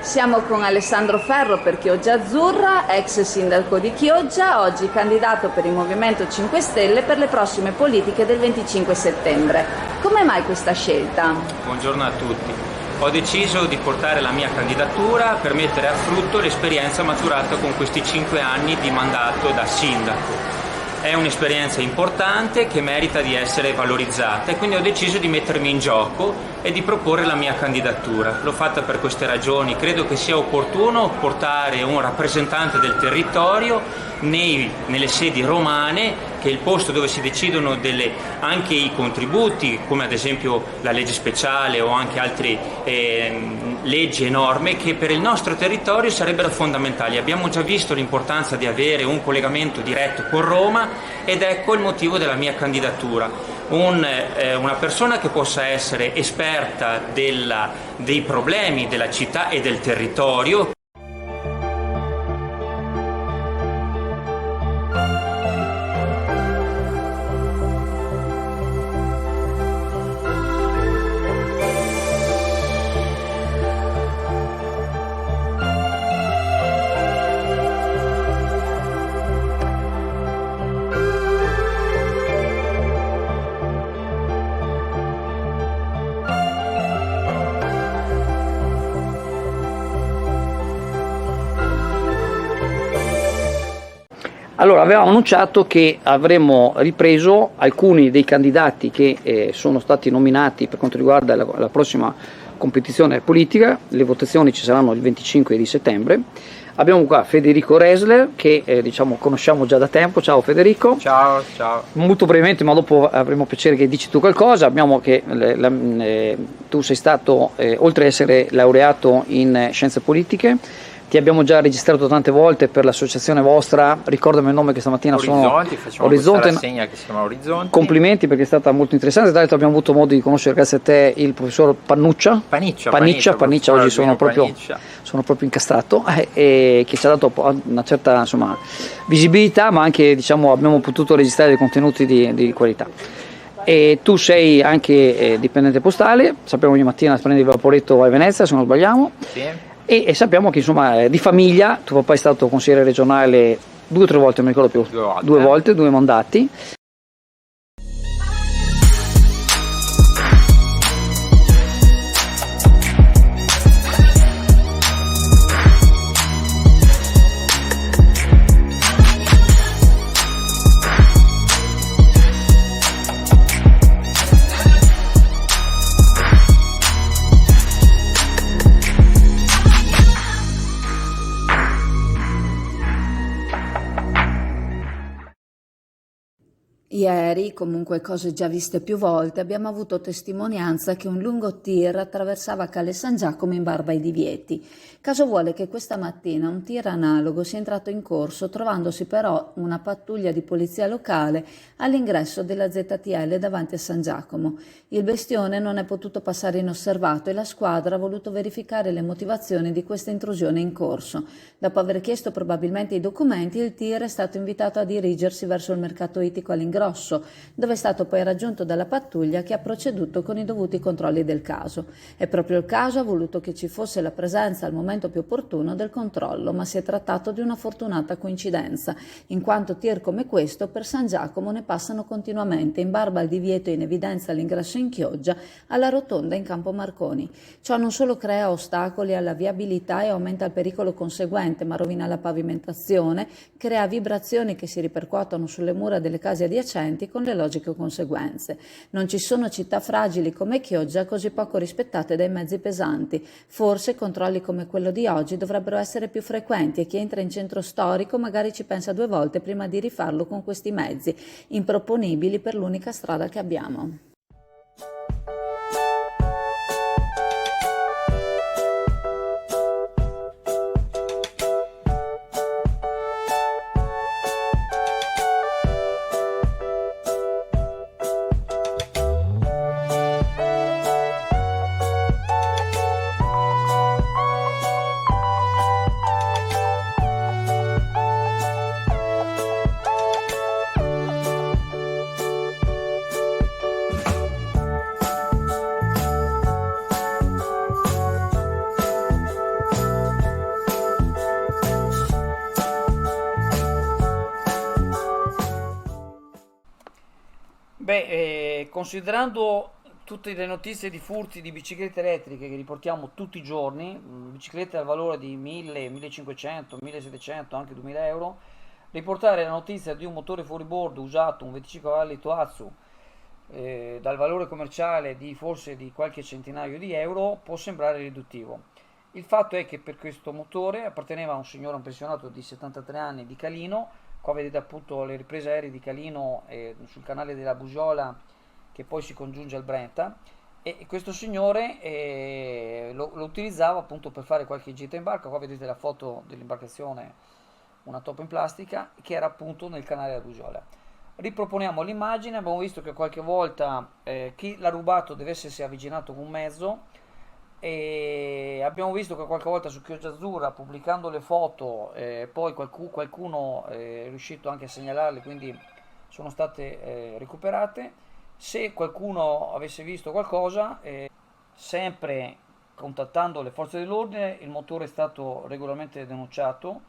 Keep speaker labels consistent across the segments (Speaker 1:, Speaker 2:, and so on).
Speaker 1: Siamo con Alessandro Ferro per Chioggia Azzurra, ex sindaco di Chioggia, oggi candidato per il Movimento 5 Stelle per le prossime politiche del 25 settembre. Come mai questa scelta?
Speaker 2: Buongiorno a tutti. Ho deciso di portare la mia candidatura per mettere a frutto l'esperienza maturata con questi 5 anni di mandato da sindaco. È un'esperienza importante che merita di essere valorizzata e quindi ho deciso di mettermi in gioco e di proporre la mia candidatura. L'ho fatta per queste ragioni, credo che sia opportuno portare un rappresentante del territorio nelle sedi romane, che è il posto dove si decidono anche i contributi, come ad esempio la legge speciale o anche altre leggi e norme che per il nostro territorio sarebbero fondamentali. Abbiamo già visto l'importanza di avere un collegamento diretto con Roma ed ecco il motivo della mia candidatura. Una persona che possa essere esperta dei problemi della città e del territorio.
Speaker 3: Allora, avevamo annunciato che avremmo ripreso alcuni dei candidati che sono stati nominati per quanto riguarda la prossima competizione politica. Le votazioni ci saranno il 25 di settembre. Abbiamo qua Federico Resler che conosciamo già da tempo. Ciao Federico.
Speaker 4: Ciao.
Speaker 3: Molto brevemente, ma dopo avremo piacere che dici tu qualcosa. Abbiamo che tu sei stato, oltre ad essere laureato in scienze politiche, ti abbiamo già registrato tante volte per l'associazione vostra, ricordami il nome che stamattina
Speaker 4: facciamo questa rassegna che si chiama Orizzonti.
Speaker 3: Complimenti perché è stata molto interessante, tra l'altro abbiamo avuto modo di conoscere grazie a te il professor Paniccia, oggi sono proprio incastrato e che ci ha dato una certa visibilità, ma anche abbiamo potuto registrare dei contenuti di qualità. E tu sei anche dipendente postale, sappiamo ogni mattina prendi il vaporetto vai a Venezia se non sbagliamo.
Speaker 4: Sì.
Speaker 3: E sappiamo che di famiglia, tuo papà è stato consigliere regionale 2 o 3 volte, non mi ricordo più, 2 volte, 2 mandati.
Speaker 1: Ieri, comunque cose già viste più volte, abbiamo avuto testimonianza che un lungo tir attraversava Calle San Giacomo in barba ai divieti. Caso vuole che questa mattina un tir analogo sia entrato in corso, trovandosi però una pattuglia di polizia locale all'ingresso della ZTL davanti a San Giacomo. Il bestione non è potuto passare inosservato e la squadra ha voluto verificare le motivazioni di questa intrusione in corso. Dopo aver chiesto probabilmente i documenti, il tir è stato invitato a dirigersi verso il mercato ittico all'Ingrosso, dove è stato poi raggiunto dalla pattuglia che ha proceduto con i dovuti controlli del caso. E proprio il caso ha voluto che ci fosse la presenza al momento più opportuno del controllo, ma si è trattato di una fortunata coincidenza, in quanto tir come questo per San Giacomo ne passano continuamente, in barba al divieto in evidenza all'ingresso in Chioggia, alla rotonda in Campo Marconi. Ciò non solo crea ostacoli alla viabilità e aumenta il pericolo conseguente, ma rovina la pavimentazione, crea vibrazioni che si ripercuotono sulle mura delle case adiacenti con le logiche conseguenze. Non ci sono città fragili come Chioggia così poco rispettate dai mezzi pesanti. Forse controlli come quello di oggi dovrebbero essere più frequenti e chi entra in centro storico magari ci pensa 2 volte prima di rifarlo con questi mezzi, improponibili per l'unica strada che abbiamo.
Speaker 3: Considerando tutte le notizie di furti di biciclette elettriche che riportiamo tutti i giorni, biciclette al valore di 1000, 1500, 1700, anche 2000 euro, riportare la notizia di un motore fuoribordo usato, un 25 cavalli Tohatsu, dal valore commerciale di forse di qualche centinaio di euro, può sembrare riduttivo. Il fatto è che per questo motore apparteneva a un signore, un pensionato di 73 anni di Calino. Qua vedete appunto le riprese aeree di Calino sul canale della Bugiola, che poi si congiunge al Brenta, e questo signore lo utilizzava appunto per fare qualche gita in barca. Qua vedete la foto dell'imbarcazione, una toppa in plastica, che era appunto nel canale della Bugiola. Riproponiamo l'immagine. Abbiamo visto che qualche volta chi l'ha rubato deve essersi avvicinato con un mezzo, e abbiamo visto che qualche volta su Chioggia Azzurra, pubblicando le foto, poi qualcuno è riuscito anche a segnalarle, quindi sono state recuperate. Se qualcuno avesse visto qualcosa, sempre contattando le forze dell'ordine, il motore è stato regolarmente denunciato,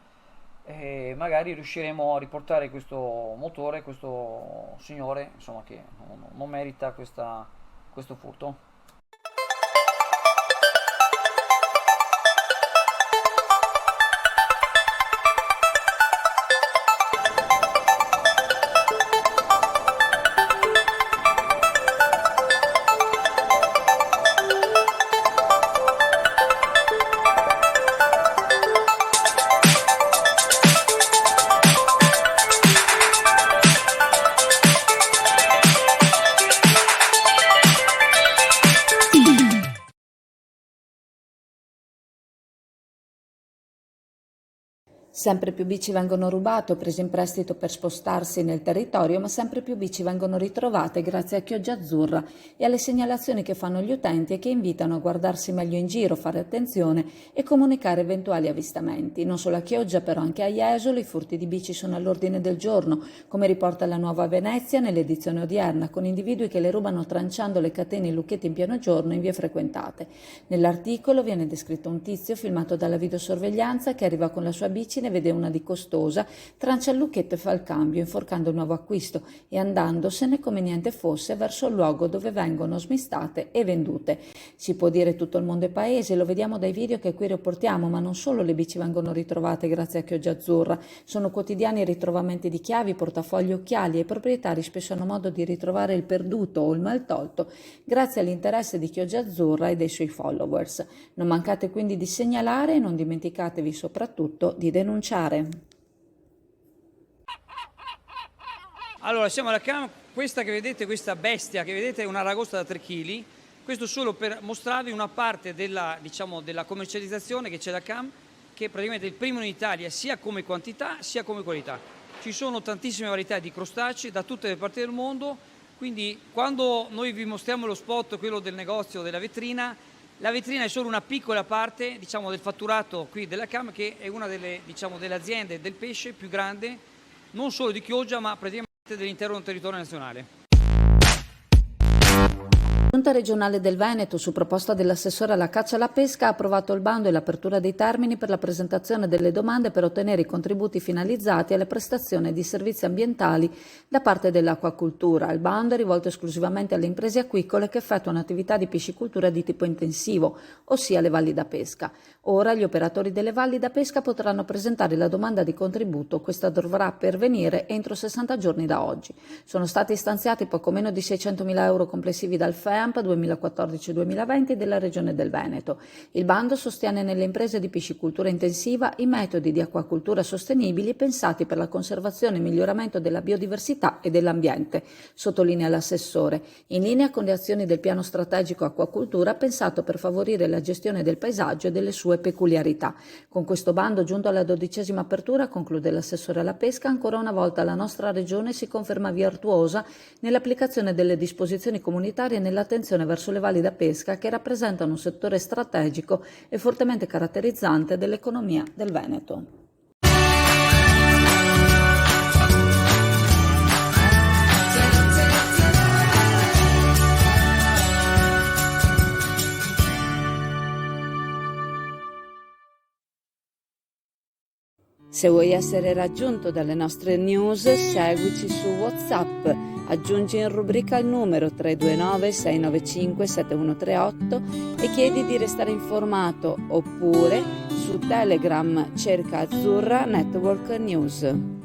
Speaker 3: e magari riusciremo a riportare questo motore, questo signore, insomma, che non merita questo furto.
Speaker 1: Sempre più bici vengono rubate o prese in prestito per spostarsi nel territorio, ma sempre più bici vengono ritrovate grazie a Chioggia Azzurra e alle segnalazioni che fanno gli utenti e che invitano a guardarsi meglio in giro, fare attenzione e comunicare eventuali avvistamenti. Non solo a Chioggia, però anche a Jesolo i furti di bici sono all'ordine del giorno, come riporta la Nuova Venezia nell'edizione odierna, con individui che le rubano tranciando le catene e i lucchetti in pieno giorno in vie frequentate. Nell'articolo viene descritto un tizio filmato dalla videosorveglianza che arriva con la sua bici, ne vede una di costosa, trancia il lucchetto e fa il cambio, inforcando il nuovo acquisto e andandosene come niente fosse verso il luogo dove vengono smistate e vendute. Si può dire tutto il mondo è paese, lo vediamo dai video che qui riportiamo, ma non solo le bici vengono ritrovate grazie a Chioggia Azzurra, sono quotidiani i ritrovamenti di chiavi, portafogli, occhiali, e i proprietari spesso hanno modo di ritrovare il perduto o il maltolto grazie all'interesse di Chioggia Azzurra e dei suoi followers. Non mancate quindi di segnalare e non dimenticatevi soprattutto di denunciare.
Speaker 3: Allora, siamo alla cam. Questa che vedete, questa bestia che vedete, è una aragosta da 3 kg. Questo solo per mostrarvi una parte della commercializzazione che c'è da cam, che praticamente è il primo in Italia sia come quantità sia come qualità. Ci sono tantissime varietà di crostacei da tutte le parti del mondo, quindi quando noi vi mostriamo lo spot, quello del negozio, della vetrina, la vetrina è solo una piccola parte, del fatturato qui della CAM, che è una delle aziende del pesce più grande, non solo di Chioggia, ma praticamente dell'intero territorio nazionale.
Speaker 1: La Giunta regionale del Veneto, su proposta dell'assessore alla caccia e alla pesca, ha approvato il bando e l'apertura dei termini per la presentazione delle domande per ottenere i contributi finalizzati alle prestazioni di servizi ambientali da parte dell'acquacoltura. Il bando è rivolto esclusivamente alle imprese acquicole che effettuano attività di piscicoltura di tipo intensivo, ossia le valli da pesca. Ora gli operatori delle valli da pesca potranno presentare la domanda di contributo. Questa dovrà pervenire entro 60 giorni da oggi. Sono stati stanziati poco meno di 600.000 euro complessivi dal FEAMP 2014-2020 della Regione del Veneto. Il bando sostiene nelle imprese di piscicoltura intensiva i metodi di acquacoltura sostenibili pensati per la conservazione e miglioramento della biodiversità e dell'ambiente, sottolinea l'assessore, in linea con le azioni del piano strategico acquacoltura pensato per favorire la gestione del paesaggio e delle sue peculiarità. Con questo bando, giunto alla 12ª apertura, conclude l'assessore alla pesca, ancora una volta la nostra Regione si conferma virtuosa nell'applicazione delle disposizioni comunitarie e nell'attenzione verso le valli da pesca, che rappresentano un settore strategico e fortemente caratterizzante dell'economia del Veneto. Se vuoi essere raggiunto dalle nostre news, seguici su WhatsApp Aggiungi in rubrica il numero 329 695 7138 e chiedi di restare informato, oppure su Telegram cerca Azzurra Network News.